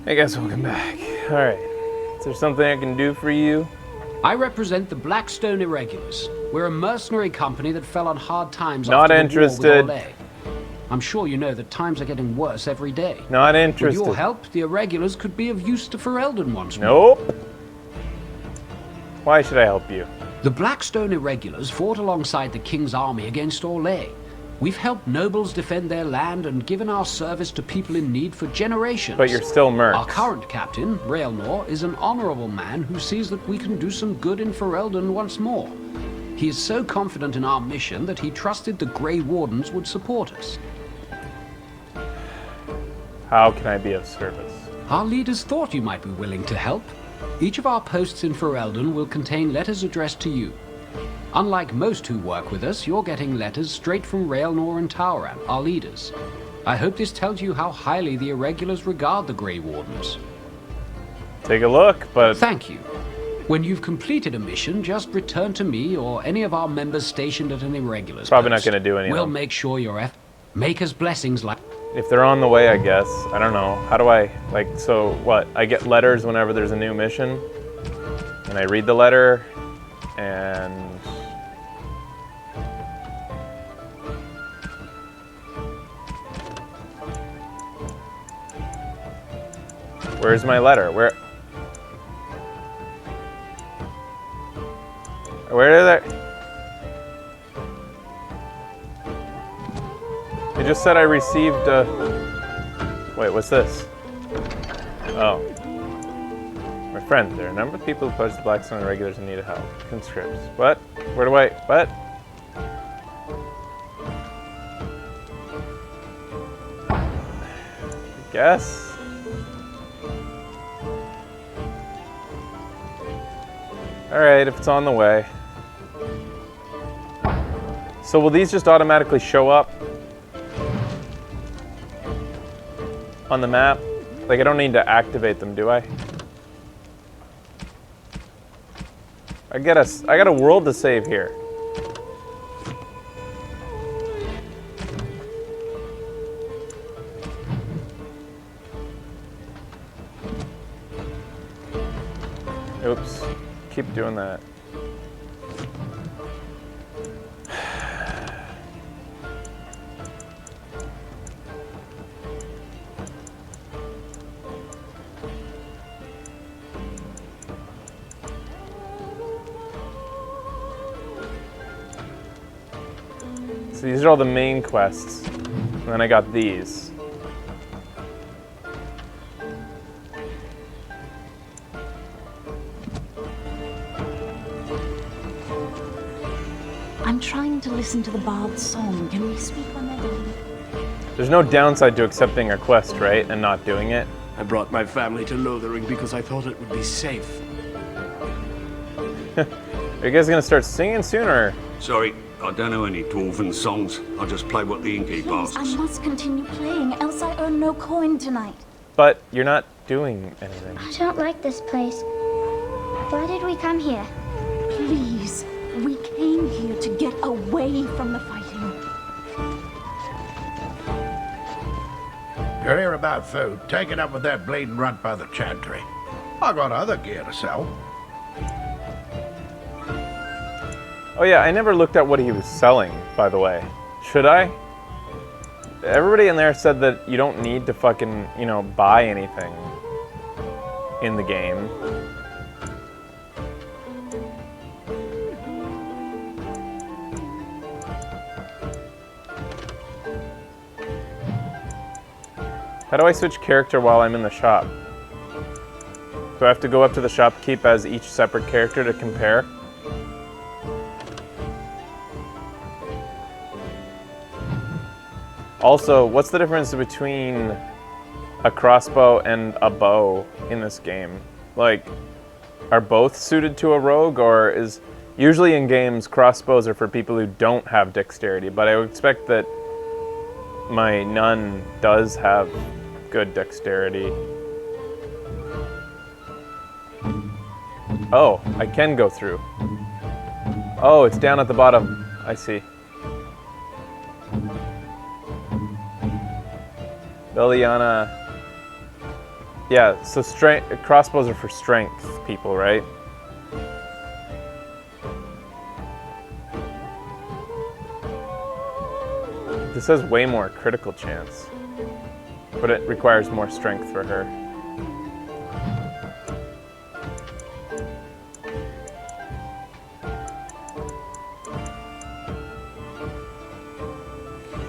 Hey guys, welcome back. Alright, is there something I can do for you? I represent the Blackstone Irregulars. We're a mercenary company that fell on hard times Not after interested. the war with Orlais. I'm sure you know that times are getting worse every day. Not interested. With your help, the Irregulars could be of use to Ferelden once more. Nope. Why should I help you? The Blackstone Irregulars fought alongside the King's army against Orlais. We've helped nobles defend their land and given our service to people in need for generations. But you're still mercs. Our current captain, Raelnor, is an honorable man who sees that we can do some good in Ferelden once more. He is so confident in our mission that he trusted the Grey Wardens would support us. How can I be of service? Our leaders thought you might be willing to help. Each of our posts in Ferelden will contain letters addressed to you. Unlike most who work with us, you're getting letters straight from Raelnor and Tauran, our leaders. I hope this tells you how highly the Irregulars regard the Grey Wardens. Take a look, but... Thank you. When you've completed a mission, just return to me or any of our members stationed at an Irregulars Probably post. not going to do any of We'll them. make sure your Maker's blessings like... If they're on the way, I guess. I don't know. How do I... Like, so what? I get letters whenever there's a new mission? And I read the letter, and... Where's my letter? Where did It just said I received a... Wait, what's this? Oh. My friend, there are a number of people who pledged the Blackstone Irregulars in need of help. Conscripts. What? Where do I... What? I guess... Alright, if it's on the way. So will these just automatically show up on the map? Like, I don't need to activate them, do I? I got a world to save here. Oops. Keep doing that. So these are all the main quests. And then I got these. I'm trying to listen to the Bard's song. Can we speak when they're done? There's no downside to accepting a quest, right? And not doing it. I brought my family to Lothering because I thought it would be safe. Are you guys gonna start singing soon, or? Sorry, I don't know any dwarven songs. I just play what the innkeep Please, I asks. must continue playing, else I earn no coin tonight. But you're not doing anything. I don't like this place. Why did we come here? Please, we came here to get away from the fighting. You're here about food. Take it up with that bleeding runt by the chantry. I got other gear to sell. Oh yeah, I never looked at what he was selling, by the way. Should I? Everybody in there said that you don't need to fucking, you know, buy anything in the game. How do I switch character while I'm in the shop? Do I have to go up to the shopkeep as each separate character to compare? Also, what's the difference between a crossbow and a bow in this game? Like, are both suited to a rogue, or is... Usually in games, crossbows are for people who don't have dexterity, but I would expect that my nun does have good dexterity. Oh, I can go through. Oh, it's down at the bottom. I see. Liliana. Yeah, so crossbows are for strength people, right? This has way more critical chance, but it requires more strength for her.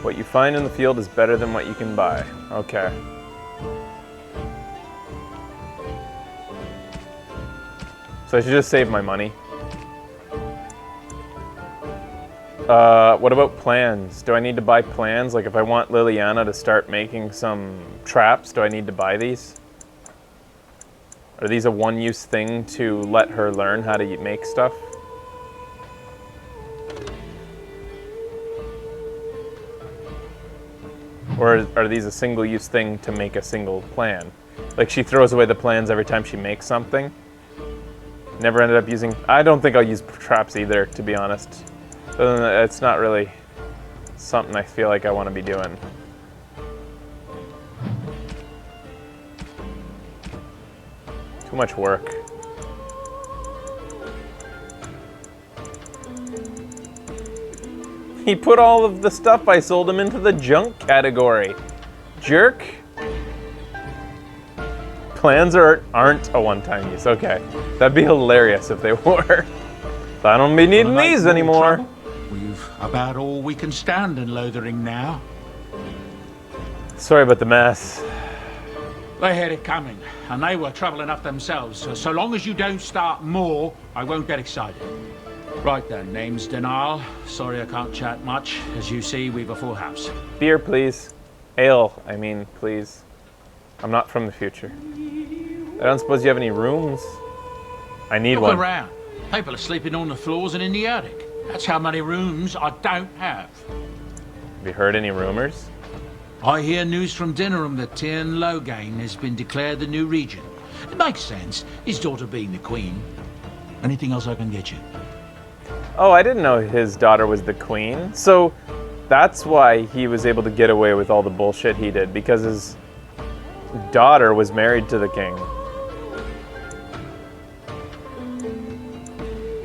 What you find in the field is better than what you can buy. Okay. So I should just save my money. What about plans? Do I need to buy plans? Like if I want Liliana to start making some traps, do I need to buy these? Are these a one-use thing to let her learn how to make stuff? Or are these a single-use thing to make a single plan? Like she throws away the plans every time she makes something? Never ended up using... I don't think I'll use traps either, to be honest. It's not really something I feel like I want to be doing. Too much work. He put all of the stuff I sold him into the junk category. Jerk. Plans aren't a one-time use. Okay. That'd be hilarious if they were. I don't be needing these anymore. Trouble? We've about all we can stand in Lothering now. Sorry about the mess. They had it coming, and they were trouble enough themselves. So long as you don't start more, I won't get excited. Right then, name's Denal. Sorry I can't chat much. As you see, we've a full house. Beer, please. Ale, I mean, please. I'm not from the future. I don't suppose you have any rooms? I need Look one. around. People are sleeping on the floors and in the attic. That's how many rooms I don't have. Have you heard any rumors? I hear news from Dinnerham that Tyrn Loghain has been declared the new regent. It makes sense, his daughter being the queen. Anything else I can get you? Oh, I didn't know his daughter was the queen. So that's why he was able to get away with all the bullshit he did, because his daughter was married to the king.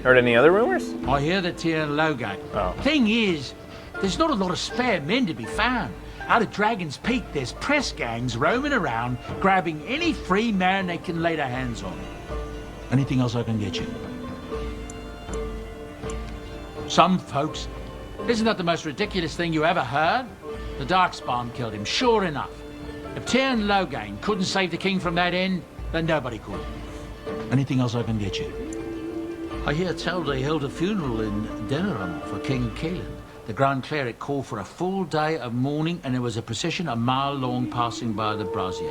Heard any other rumors? I hear that Tyrn Loghain. Oh. Thing is, there's not a lot of spare men to be found. Out of Dragon's Peak, there's press gangs roaming around, grabbing any free man they can lay their hands on. Anything else I can get you? Some folks. Isn't that the most ridiculous thing you ever heard? The Darkspawn killed him, sure enough. If Tyrn Loghain couldn't save the king from that end, then nobody could. Anything else I can get you? I hear tell they held a funeral in Dinnerham for King Caelan. The Grand Cleric called for a full day of mourning, and there was a procession a mile long passing by the brazier.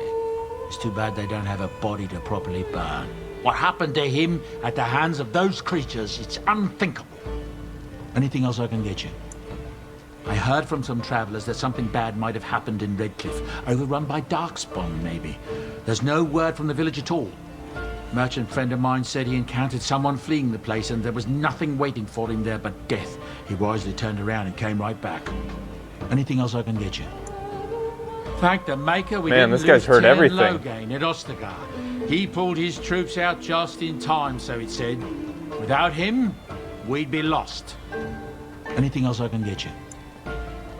It's too bad they don't have a body to properly burn. What happened to him at the hands of those creatures, it's unthinkable. Anything else I can get you? I heard from some travelers that something bad might have happened in Redcliffe, overrun by Darkspawn, maybe. There's no word from the village at all. A merchant friend of mine said he encountered someone fleeing the place and there was nothing waiting for him there but death. He wisely turned around and came right back. Anything else I can get you? Thank the Maker we Man, didn't this guy's lose heard Tyrn everything. Loghain at Ostagar. He pulled his troops out just in time, so it said. Without him, we'd be lost. Anything else I can get you?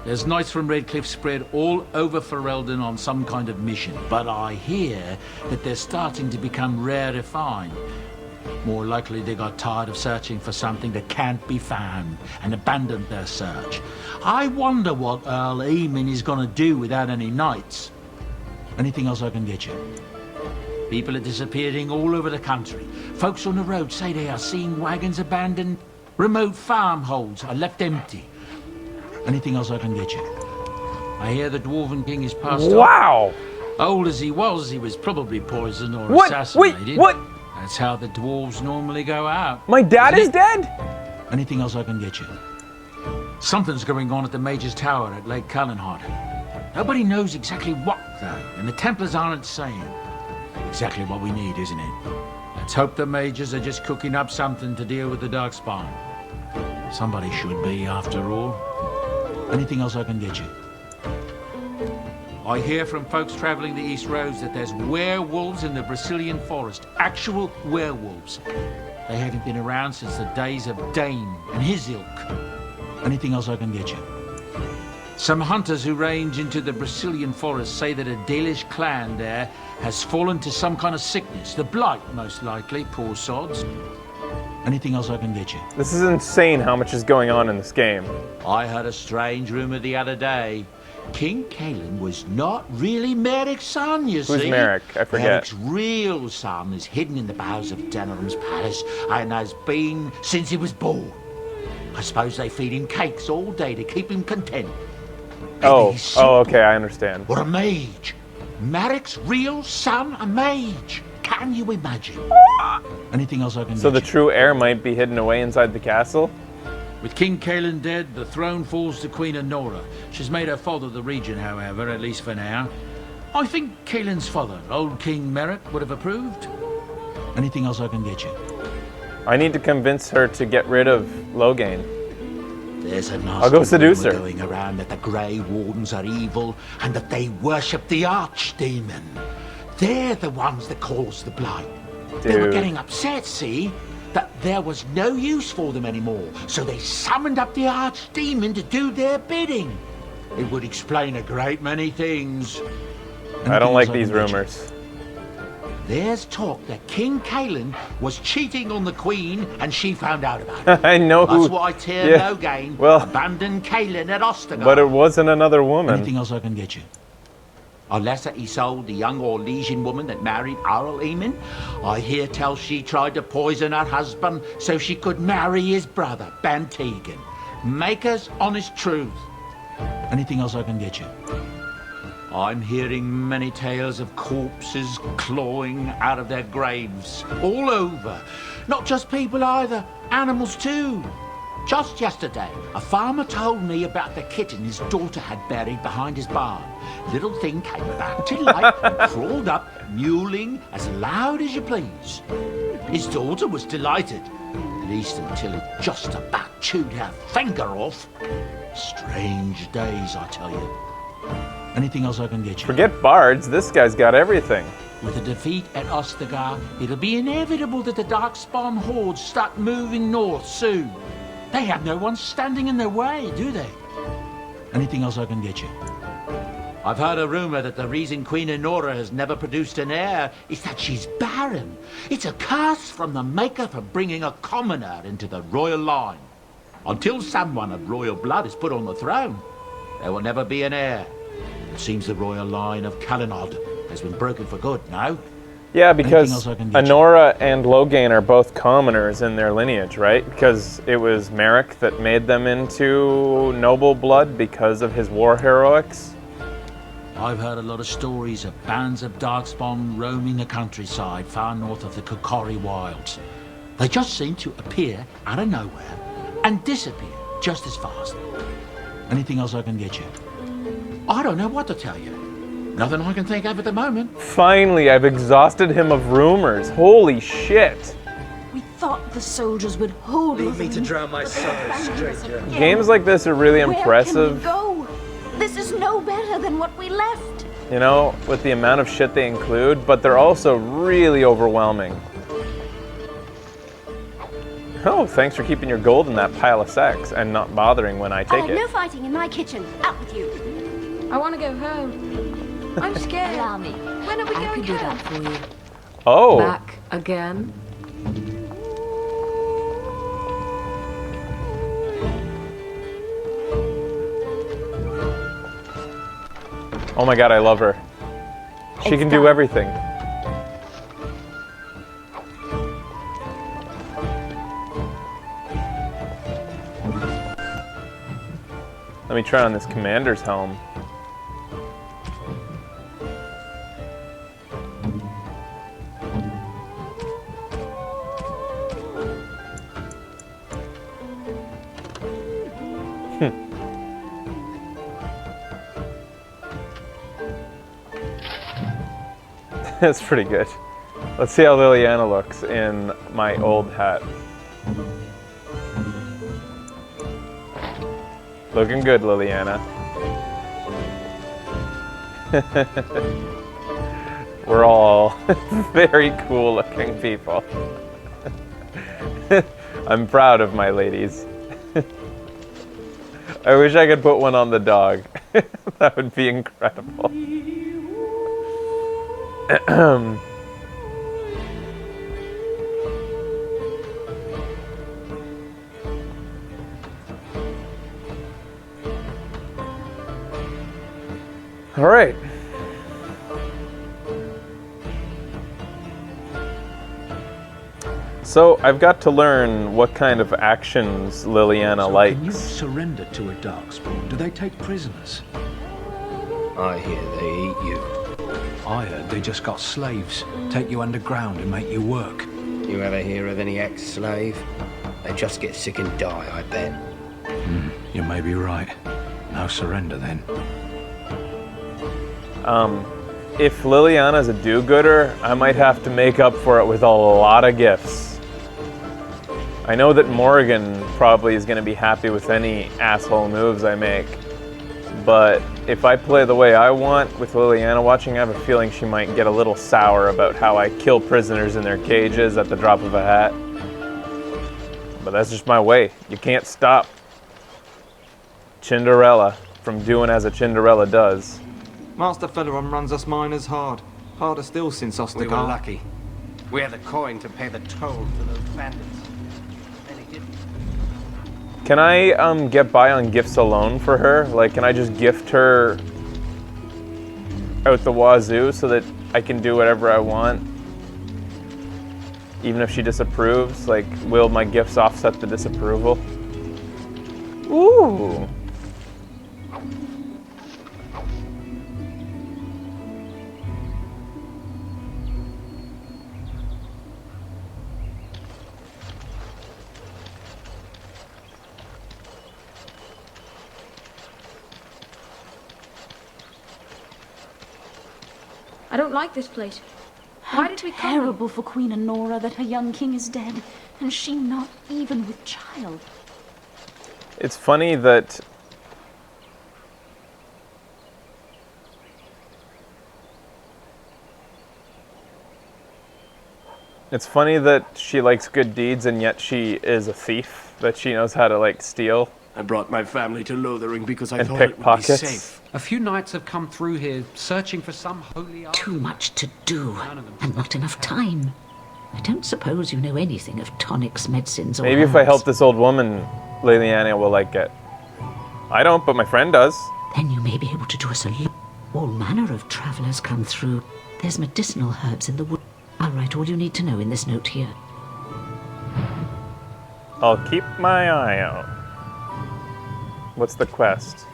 There's knights from Redcliffe spread all over Ferelden on some kind of mission, but I hear that they're starting to become rarefied. More likely they got tired of searching for something that can't be found and abandoned their search. I wonder what Earl Eamon is going to do without any knights. Anything else I can get you? People are disappearing all over the country. Folks on the road say they are seeing wagons abandoned. Remote farmholds are left empty. Anything else I can get you? I hear the Dwarven King is passed on. Wow! Old as he was probably poisoned or What? assassinated. Wait, what? That's how the dwarves normally go out. My dad Isn't is it? dead? Anything else I can get you? Something's going on at the Mage's Tower at Lake Callanheart. Nobody knows exactly what, though, and the Templars aren't saying. Exactly what we need, isn't it? Let's hope the Mages are just cooking up something to deal with the Darkspawn. Somebody should be, after all. Anything else I can get you? I hear from folks traveling the East Roads that there's werewolves in the Brazilian forest. Actual werewolves. They haven't been around since the days of Dane and his ilk. Anything else I can get you? Some hunters who range into the Brazilian forest say that a Dalish clan there has fallen to some kind of sickness. The blight, most likely, poor sods. Anything else I can get you? This is insane how much is going on in this game. I heard a strange rumor the other day. King Kalen was not really Merrick's son, you see. Who's Merrick? I forget. Merrick's real son is hidden in the bowels of Denerim's palace and has been since he was born. I suppose they feed him cakes all day to keep him content. Oh, okay, I understand. Or a mage. Merrick's real son, a mage. Can you imagine? Anything else I can So get the you? true heir might be hidden away inside the castle? With King Kalen dead, the throne falls to Queen Honora. She's made her father the regent, however, at least for now. I think Kalen's father, old King Merrick, would have approved. Anything else I can get you? I need to convince her to get rid of Loghain. There's a I'll go nasty seduce rumor her. going around that the Grey Wardens are evil and that they worship the Archdemon. They're the ones that caused the blight. They were Dude. getting upset, see? That there was no use for them anymore, so they summoned up the Archdemon to do their bidding. It would explain a great many things. I don't like Anything these else I can get you? rumors. There's talk that King Kalen was cheating on the Queen and she found out about it. I know who. That's why Tyr Yeah, Loghain well- abandoned Kalen at Ostergard. But it wasn't another woman. Anything else I can get you? Unless that Isolde, the young Orlesian woman that married Arl Eamon, I hear tell she tried to poison her husband so she could marry his brother, Bantegan. Maker's honest truth. Anything else I can get you? I'm hearing many tales of corpses clawing out of their graves, all over. Not just people either, animals too. Just yesterday, a farmer told me about the kitten his daughter had buried behind his barn. Little thing came back to life and crawled up, mewling as loud as you please. His daughter was delighted, at least until it just about chewed her finger off. Strange days, I tell you. Anything else I can get you? Forget bards, this guy's got everything. With a defeat at Ostergard, it'll be inevitable that the Darkspawn hordes start moving north soon. They have no one standing in their way, do they? Anything else I can get you? I've heard a rumor that the reason Queen Honora has never produced an heir is that she's barren. It's a curse from the Maker for bringing a commoner into the royal line. Until someone of royal blood is put on the throne, there will never be an heir. It seems the royal line of Calenod has been broken for good now. Yeah, Anything because else I can get you? Honora and Loghain are both commoners in their lineage, right? Because it was Merrick that made them into noble blood because of his war heroics. I've heard a lot of stories of bands of Darkspawn roaming the countryside far north of the Kokori Wilds. They just seem to appear out of nowhere and disappear just as fast. Anything else I can get you? I don't know what to tell you. Nothing I can think of at the moment. Finally, I've exhausted him of rumors. Holy shit. We thought the soldiers would hold Leave me us to in, drown my but they sorrows, abandoned us stranger. again. Games like this are really Where impressive. can we go? This is no better than what we left. You know, with the amount of shit they include, but they're also really overwhelming. Oh, thanks for keeping your gold in that pile of sacks and not bothering when I take No it. fighting in my kitchen. Out with you. I want to go home. I'm scared. Allow me. When are we I going could do home? that for you. Oh, Back again? oh my god, I love her. She It's can do done. everything. Let me try on this commander's helm. That's pretty good. Let's see how Liliana looks in my old hat. Looking good, Liliana. We're all very cool looking people. I'm proud of my ladies. I wish I could put one on the dog. That would be incredible. All right. So I've got to learn what kind of actions Liliana likes. Can you surrender to a darkspawn? Do they take prisoners? I hear they eat you. I heard they just got slaves. Take you underground and make you work. You ever hear of any ex-slave? They just get sick and die, I bet. You may be right. No surrender then. If Liliana's a do-gooder, I might have to make up for it with a lot of gifts. I know that Morrigan probably is going to be happy with any asshole moves I make, but if I play the way I want with Liliana watching, I have a feeling she might get a little sour about how I kill prisoners in their cages at the drop of a hat. But that's just my way. You can't stop Cinderella from doing as a Cinderella does. Master Feleron runs us miners hard. Harder still since Ostagar. We were lucky. We had the coin to pay the toll for those bandits. And he didn't. Can I get by on gifts alone for her? Like, can I just gift her out the wazoo so that I can do whatever I want? Even if she disapproves? Like, will my gifts offset the disapproval? Ooh. I don't like this place. Why did we come? Terrible for Queen Anora that her young king is dead, and she not even with child. It's funny that she likes good deeds and yet she is a thief, that she knows how to like steal. I brought my family to Lothering because I and thought it would be pickpockets. safe. A few knights have come through here, searching for some holy art. Too much to do, and not enough time. I don't suppose you know anything of tonics, medicines, or Maybe if I herbs. help this old woman, Liliana will like it. I don't, but my friend does. Then you may be able to do us a lot. All manner of travelers come through. There's medicinal herbs in the wood. I'll write all you need to know in this note here. I'll keep my eye out. What's the quest?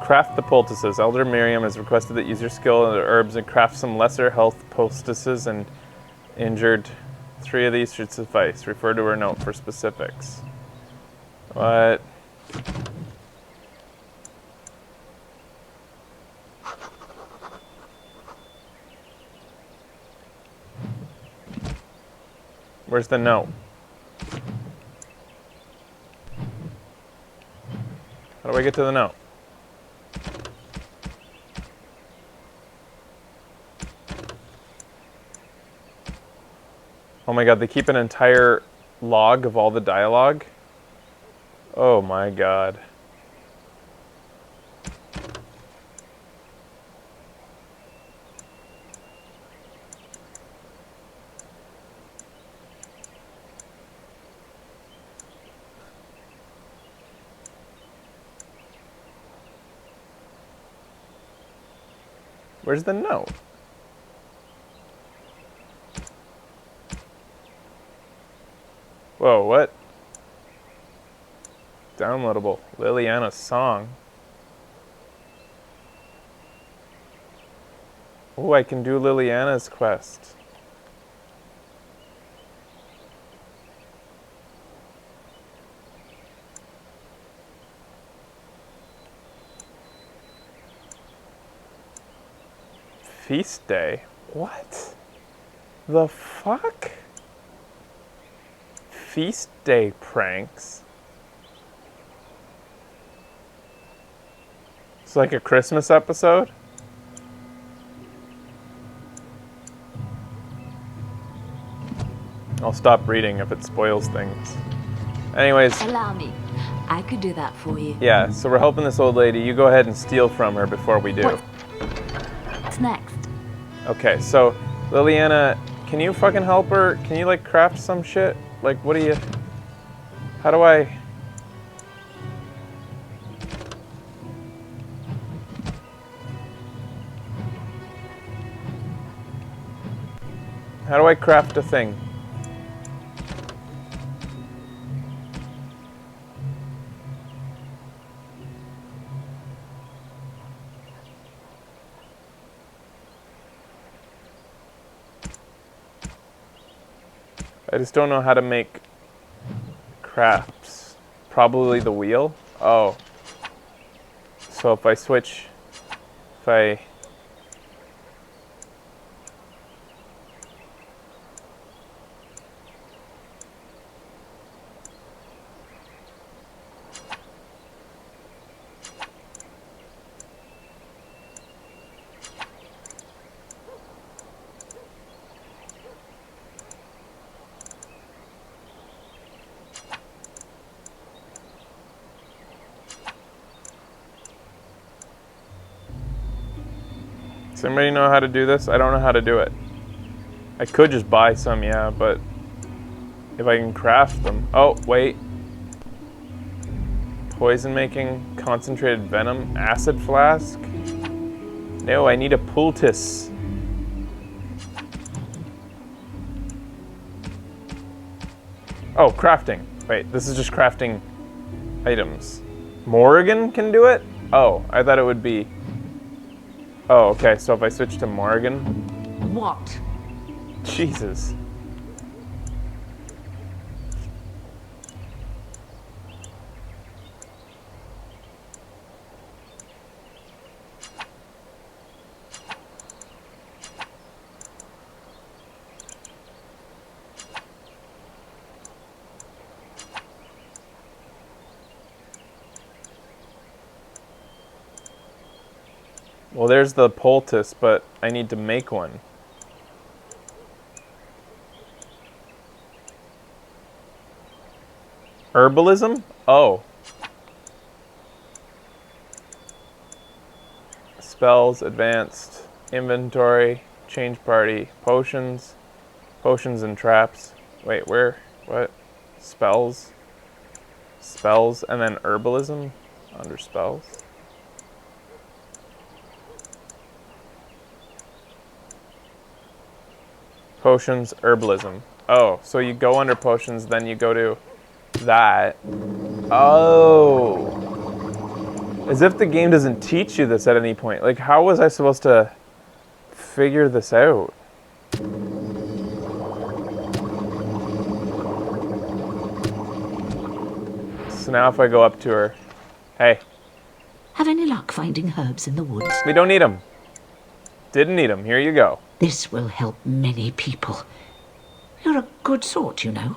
Craft the poultices. Elder Miriam has requested that use your skill in the herbs and craft some lesser health poultices and injured. 3 of these should suffice. Refer to her note for specifics. What? Where's the note? How do I get to the note? Oh my god, they keep an entire log of all the dialogue? Oh my god. Where's the note? Whoa, what? Downloadable. Liliana's song. Oh, I can do Liliana's quest. Feast day? What? The fuck? Feast day pranks. It's like a Christmas episode. I'll stop reading if it spoils things. Anyways. Allow me. I could do that for you. Yeah, so we're helping this old lady. You go ahead and steal from her before we do. What's next? Okay, so Liliana, can you fucking help her? Can you like craft some shit? Like, what do you... How do I... How do I craft a thing? I just don't know how to make crafts. Probably the wheel? Oh. So if I switch... If I... Does anybody know how to do this? I don't know how to do it. I could just buy some, yeah, but if I can craft them. Oh, wait. Poison making, concentrated venom, acid flask. No, I need a poultice. Oh, crafting. Wait, this is just crafting items. Morrigan can do it? Oh, I thought it would be... Oh, okay, so if I switch to Morrigan... What? Jesus. Well, there's the poultice, but I need to make one. Herbalism? Oh. Spells, advanced, inventory, change party, potions, potions and traps. Wait, where? What? Spells? Spells, and then herbalism under spells. Potions, herbalism. Oh, so you go under potions, then you go to that. Oh. As if the game doesn't teach you this at any point. Like, how was I supposed to figure this out? So now if I go up to her, hey. Have any luck finding herbs in the woods? We don't need them. Didn't need them. Here you go. This will help many people. You're a good sort, you know.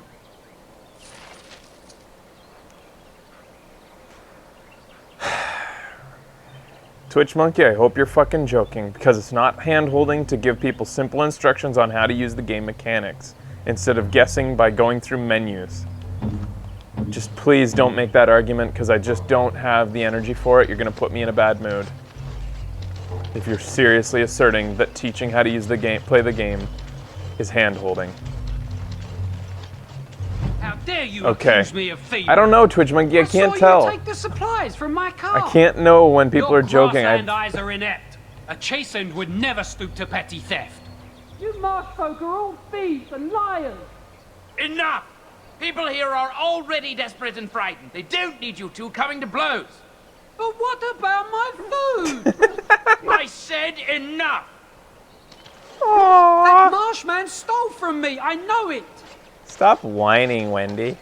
Twitch Monkey, I hope you're fucking joking, because it's not hand-holding to give people simple instructions on how to use the game mechanics, instead of guessing by going through menus. Just please don't make that argument, because I just don't have the energy for it. You're going to put me in a bad mood. If you're seriously asserting that teaching how to use the game, play the game, is hand-holding. How dare you Okay. accuse me of thieving? I don't know, Twitch Monkey, I can't saw tell. You take the supplies from my car. I can't know when people are joking. Your eyes are inept. A chastened would never stoop to petty theft. You marsh folk are all thieves and liars. Enough! People here are already desperate and frightened. They don't need you two coming to blows. But what about my food? I said enough! That marshman stole from me, I know it. Stop whining, Wendy.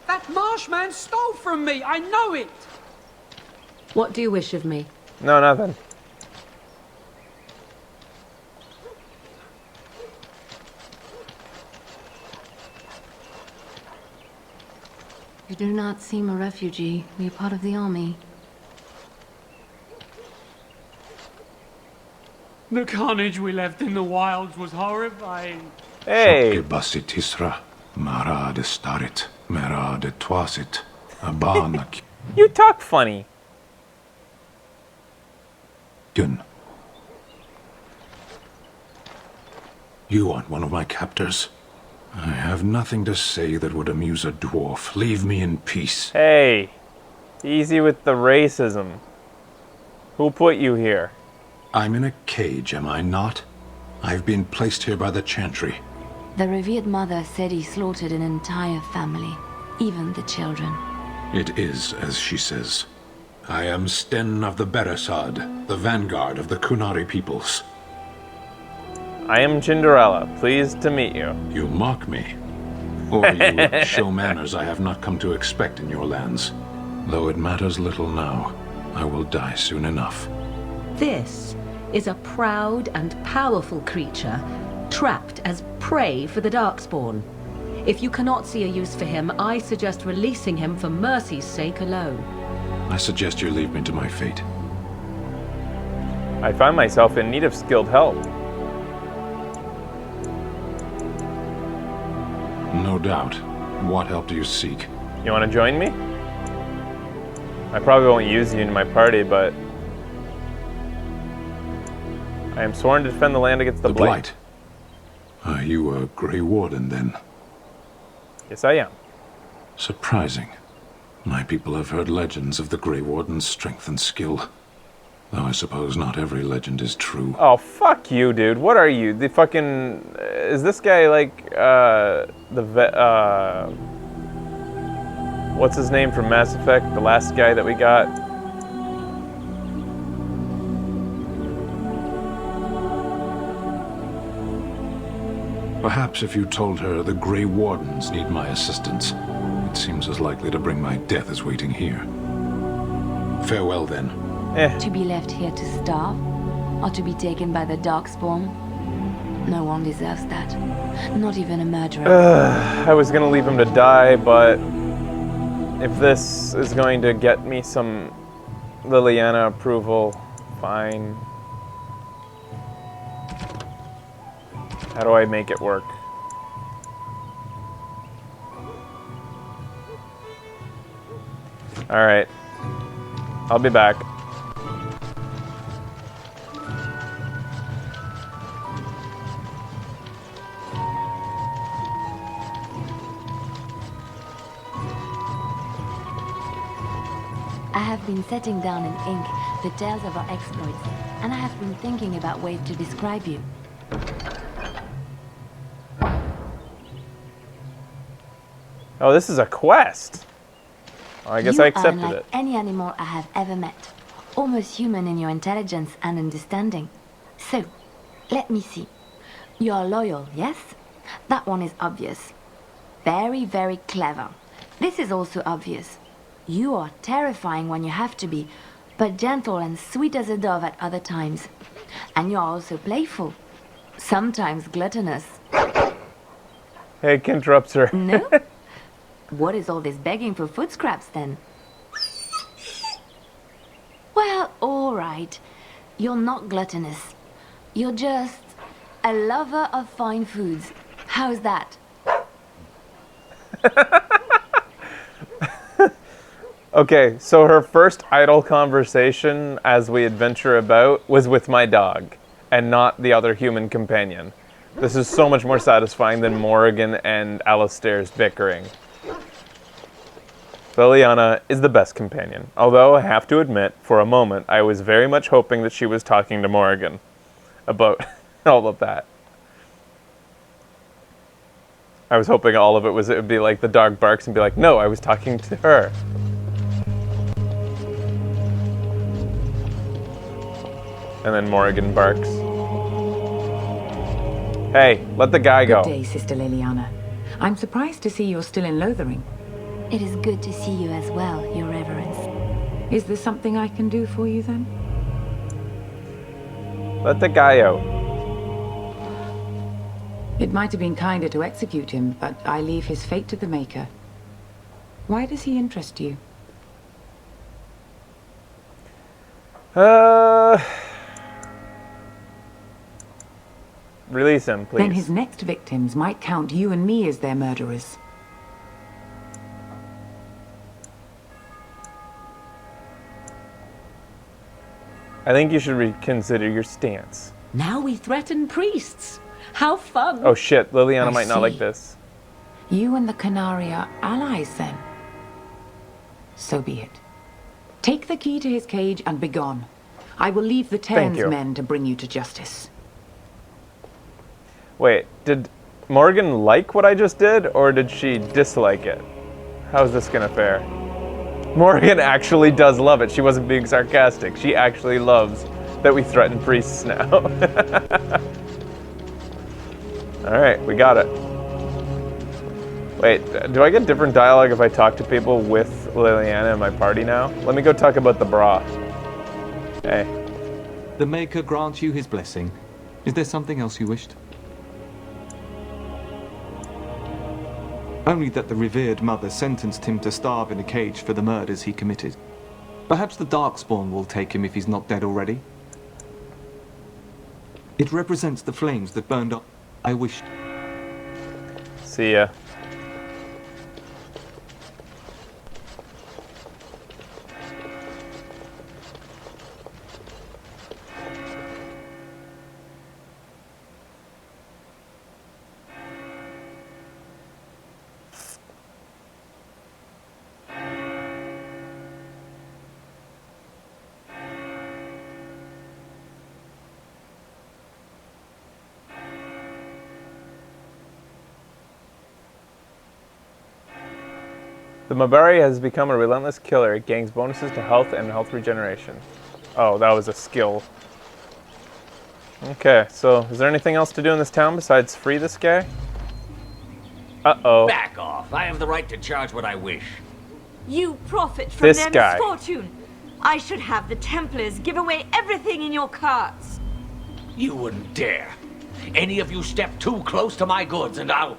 That marshman stole from me, I know it. What do you wish of me? No, nothing. You do not seem a refugee. You're part of the army. The carnage we left in the wilds was horrifying. Hey! Basitisra, Mara de Starit, Mera de Twasit, Abana You talk funny. Kyun. You aren't one of my captors. I have nothing to say that would amuse a dwarf. Leave me in peace. Hey, easy with the racism. Who put you here? I'm in a cage, am I not? I've been placed here by the Chantry. The revered mother said he slaughtered an entire family, even the children. It is as she says. I am Sten of the Beresad, the vanguard of the Kunari peoples. I am Cinderella. Pleased to meet you. You mock me. Or you would show manners I have not come to expect in your lands. Though it matters little now, I will die soon enough. This is a proud and powerful creature, trapped as prey for the Darkspawn. If you cannot see a use for him, I suggest releasing him for mercy's sake alone. I suggest you leave me to my fate. I find myself in need of skilled help. No doubt. What help do you seek? You want to join me? I probably won't use you in my party, but I am sworn to defend the land against the Blight. Are you a Grey Warden, then? Yes, I am. Surprising. My people have heard legends of the Grey Warden's strength and skill. Though I suppose not every legend is true. Oh, fuck you, dude. What are you? The fucking... Is this guy like, what's his name from Mass Effect? The last guy that we got? Perhaps if you told her the Grey Wardens need my assistance, it seems as likely to bring my death as waiting here. Farewell, then. To be left here to starve, or to be taken by the Darkspawn? No one deserves that. Not even a murderer. I was gonna leave him to die, but if this is going to get me some Liliana approval, fine. How do I make it work? Alright. I'll be back. I have been setting down in ink the tales of our exploits, and I have been thinking about ways to describe you. Oh, this is a quest. Oh, I guess I accepted You are unlike it. any animal I have ever met. Almost human in your intelligence and understanding. So, let me see. You are loyal, yes? That one is obvious. Very, very clever. This is also obvious. You are terrifying when you have to be, but gentle and sweet as a dove at other times. And you are also playful. Sometimes gluttonous. Hey, interrupts her. No? What is all this begging for food scraps then? Well, all right. You're not gluttonous. You're just a lover of fine foods. How's that? Okay, so her first idle conversation as we adventure about was with my dog, and not the other human companion. This is so much more satisfying than Morrigan and Alistair's bickering. Liliana is the best companion, although I have to admit, for a moment, I was very much hoping that she was talking to Morrigan about all of that. I was hoping all of it would be like the dog barks and be like, no, I was talking to her. And then Morrigan barks. Hey, let the guy go. Good day, Sister Liliana. I'm surprised to see you're still in Lothering. It is good to see you as well, Your Reverence. Is there something I can do for you then? Let the guy out. It might have been kinder to execute him, but I leave his fate to the Maker. Why does he interest you? Release him, please. Then his next victims might count you and me as their murderers. I think you should reconsider your stance. Now we threaten priests. How fun. Oh shit, Liliana I might not like see. this. You and the Canary are allies, then. So be it. Take the key to his cage and begone. I will leave the Thank Terns you. men to bring you to justice. Wait, did Morgan like what I just did, or did she dislike it? How's this gonna fare? Morgan actually does love it. She wasn't being sarcastic. She actually loves that we threaten priests now. Alright, we got it. Wait, do I get different dialogue if I talk to people with Liliana in my party now? Let me go talk about the bra. Hey. The Maker grant you his blessing. Is there something else you wished? Only that the revered mother sentenced him to starve in a cage for the murders he committed. Perhaps the Darkspawn will take him if he's not dead already. It represents the flames that burned up. I wished. See ya. The Mabari has become a relentless killer. It gains bonuses to health and health regeneration. Oh, that was a skill. Okay, so is there anything else to do in this town besides free this guy? Uh-oh. Back off. I have the right to charge what I wish. You profit from This their guy. misfortune. I should have the Templars give away everything in your carts. You wouldn't dare. Any of you step too close to my goods and I'll...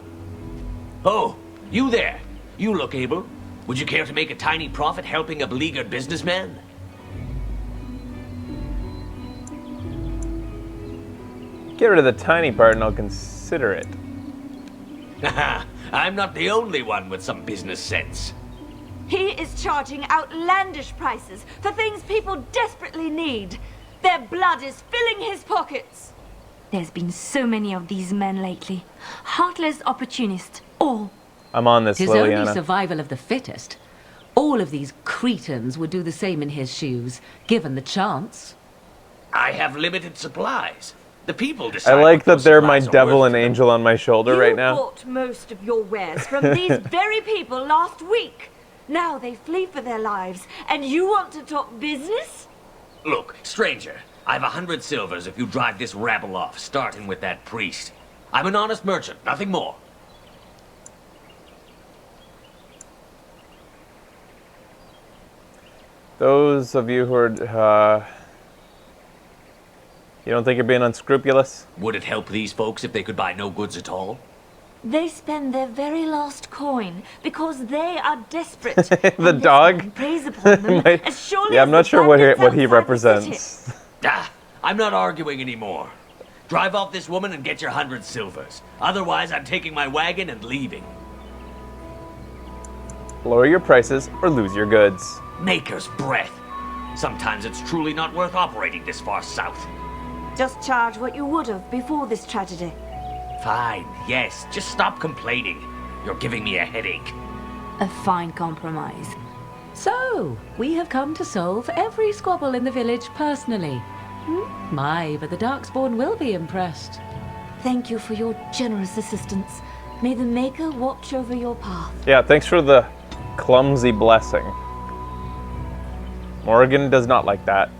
Oh, you there. You look able. Would you care to make a tiny profit helping a beleaguered businessman? Get rid of the tiny part and I'll consider it. Haha, I'm not the only one with some business sense. He is charging outlandish prices for things people desperately need. Their blood is filling his pockets. There's been so many of these men lately. Heartless opportunists, all. I'm on this, Tis only Liliana. survival of the fittest. All of these cretins would do the same in his shoes, given the chance. I have limited supplies. The people decide. I like what that those they're my supplies are devil worth and to them. angel on my shoulder right now. You bought most of your wares from these very people last week. Now they flee for their lives, and you want to talk business? Look, stranger, I've 100 silvers if you drive this rabble off, starting with that priest. I'm an honest merchant, nothing more. Those of you who are, you don't think you're being unscrupulous? Would it help these folks if they could buy no goods at all? They spend their very last coin because they are desperate. The dog? Preys upon them My- as surely yeah, I'm as not the sure what bandits what he outside the represents. Ah, I'm not arguing anymore. Drive off this woman and get your 100 silvers. Otherwise, I'm taking my wagon and leaving. Lower your prices or lose your goods. Maker's breath. Sometimes it's truly not worth operating this far south. Just charge what you would have before this tragedy. Fine, yes, just stop complaining. You're giving me a headache. A fine compromise. So, we have come to solve every squabble in the village personally. My, but the Darkspawn will be impressed. Thank you for your generous assistance. May the Maker watch over your path. Yeah, thanks for the clumsy blessing. Morgan does not like that.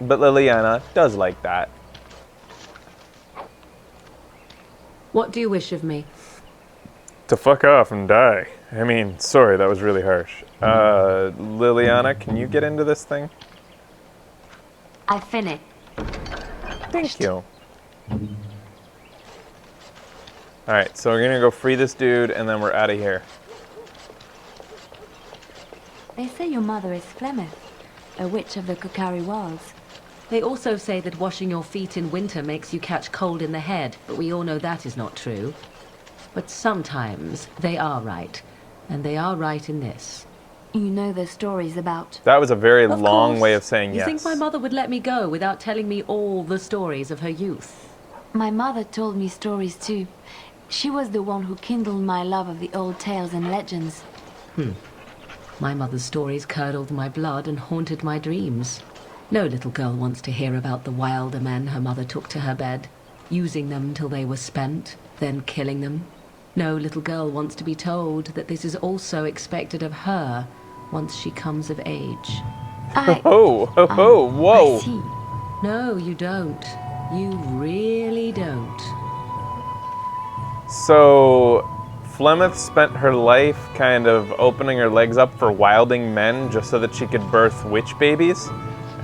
But Liliana does like that. What do you wish of me? To fuck off and die. I mean, sorry, that was really harsh. Liliana, can you get into this thing? I finished. Thank you. Alright, so we're gonna go free this dude and then we're out of here. They say your mother is Flemeth, a witch of the Kokari Wilds. They also say that washing your feet in winter makes you catch cold in the head, but we all know that is not true. But sometimes they are right, and they are right in this. You know the stories about... That was a very Of long course. way of saying You yes. think my mother would let me go without telling me all the stories of her youth? My mother told me stories too. She was the one who kindled my love of the old tales and legends. My mother's stories curdled my blood and haunted my dreams. No little girl wants to hear about the wilder men her mother took to her bed, using them till they were spent, then killing them. No little girl wants to be told that this is also expected of her once she comes of age. Whoa. No, you don't. You really don't. So, Flemeth spent her life kind of opening her legs up for wilding men just so that she could birth witch babies?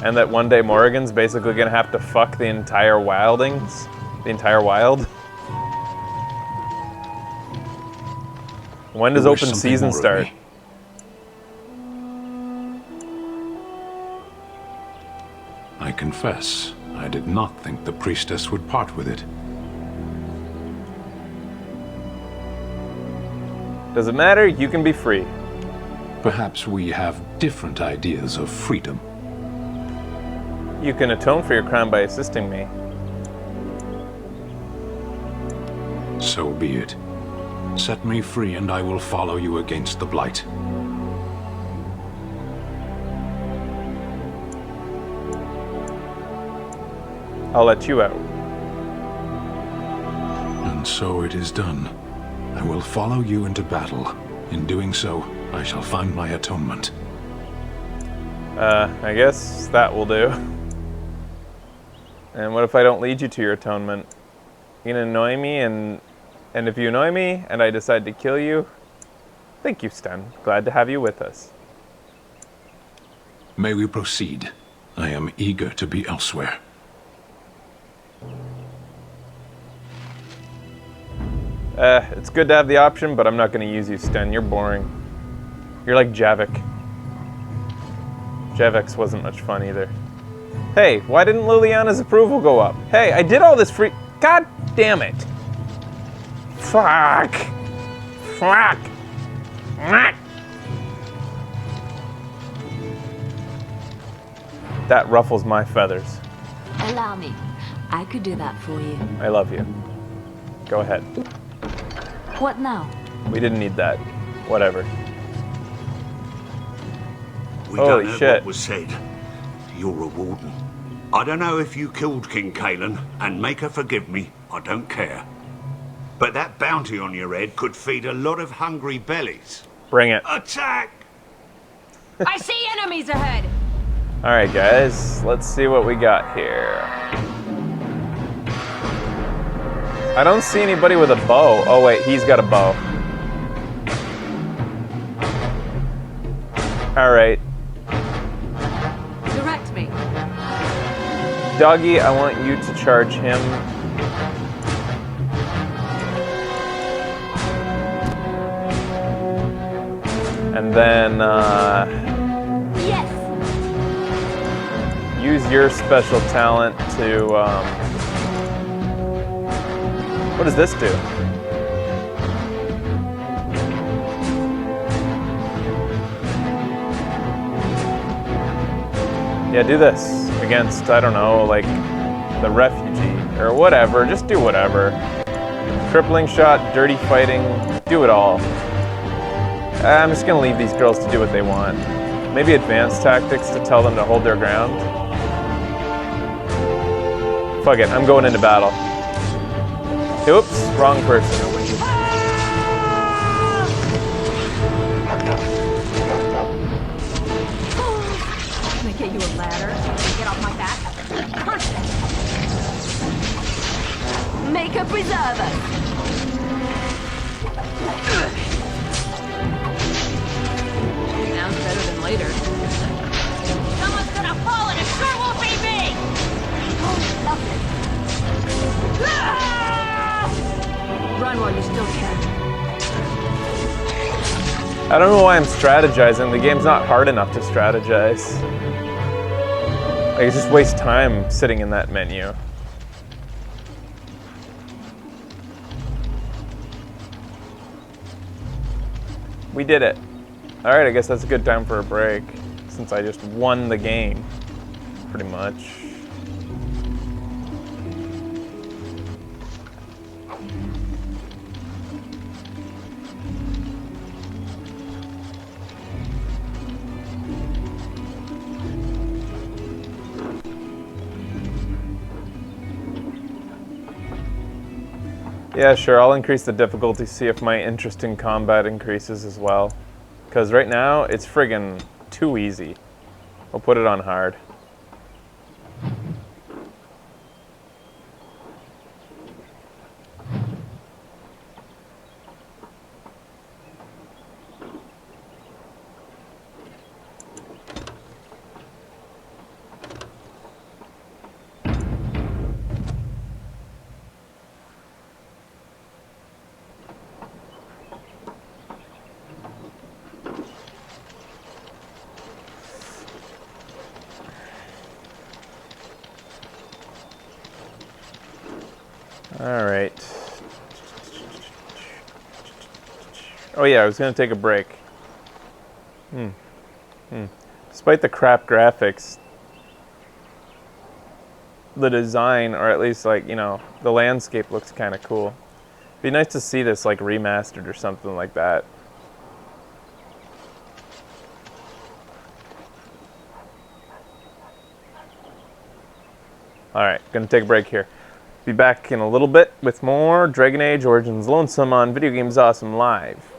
And that one day Morrigan's basically gonna have to fuck the entire wildings? The entire wild? When does You wish open something season more of start? me? I confess, I did not think the priestess would part with it. Does it matter? You can be free. Perhaps we have different ideas of freedom. You can atone for your crime by assisting me. So be it. Set me free and I will follow you against the Blight. I'll let you out. And so it is done. I will follow you into battle. In doing so, I shall find my atonement. I guess that will do. And what if I don't lead you to your atonement? You gonna annoy me, and if you annoy me, and I decide to kill you? Thank you, Sten. Glad to have you with us. May we proceed? I am eager to be elsewhere. It's good to have the option, but I'm not gonna use you, Sten. You're boring. You're like Javik. Javix wasn't much fun either. Hey, why didn't Liliana's approval go up? Hey, I did all this free... God damn it. Fuck. Fuck. That ruffles my feathers. Allow me. I could do that for you. I love you. Go ahead. What now? We didn't need that. Whatever. We Holy don't know shit. what was said. You're a warden. I don't know if you killed King Kalen, and make her forgive me, I don't care. But that bounty on your head could feed a lot of hungry bellies. Bring it. Attack! I see enemies ahead! Alright, guys. Let's see what we got here. I don't see anybody with a bow. Oh, wait. He's got a bow. Alright. Direct me. Doggy, I want you to charge him. And then, Yes! use your special talent to, what does this do? Yeah, do this against, I don't know, like the refugee or whatever. Just do whatever. Crippling shot, dirty fighting, do it all. I'm just gonna leave these girls to do what they want. Maybe advanced tactics to tell them to hold their ground. Fuck it, I'm going into battle. Oops, wrong person. Can I get you a ladder? Get off my back? Punch it! Make a preserver! Sounds better than later. Someone's gonna fall and it sure won't be me! Run while you still can. I don't know why I'm strategizing. The game's not hard enough to strategize. Like, it's just waste time sitting in that menu. We did it. Alright, I guess that's a good time for a break, since I just won the game, pretty much. Yeah, sure, I'll increase the difficulty, see if my interest in combat increases as well. Because right now, it's friggin' too easy. I'll put it on hard. Alright. Oh yeah, I was gonna take a break. Despite the crap graphics, the design, or at least like, you know, the landscape looks kind of cool. Be nice to see this like remastered or something like that. Alright, gonna take a break here. Be back in a little bit with more Dragon Age Origins Lonesome on Video Games Awesome Live.